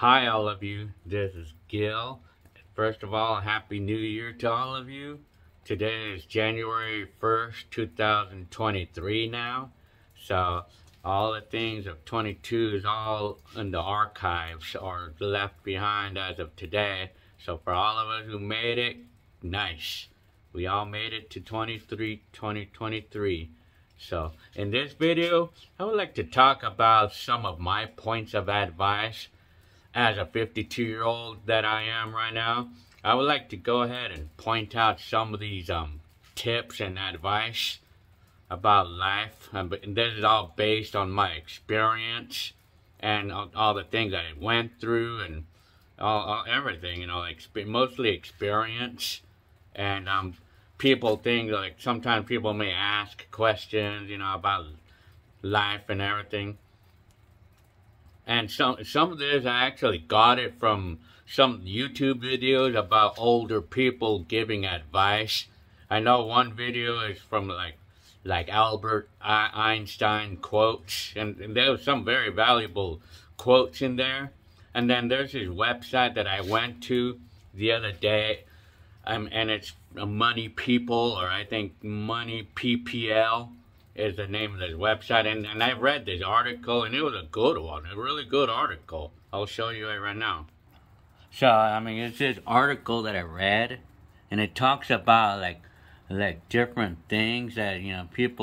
Hi all of you, this is Gil. First of all, Happy New Year to all of you. Today is January 1st, 2023 now. So all the things of 22 is all in the archives or left behind as of today. So for all of us who made it, nice. We all made it to 2023. So in this video, I would like to talk about some of my points of advice. As a 52-year-old that I am right now, I would like to go ahead and point out some of these tips and advice about life. And this is all based on my experience and all the things I went through and everything, you know, like mostly experience. And people think, like, sometimes people may ask questions, you know, about life and everything. And some of this, I actually got it from some YouTube videos about older people giving advice. I know one video is from like Albert Einstein quotes, and there was some very valuable quotes in there. And then there's this website that I went to the other day, and it's Money People, or I think Money PPL. Is the name of this website, and I read this article, and it was a good one, a really good article. I'll show you it right now. So, I mean, it's this article that I read, and it talks about like different things that, you know, people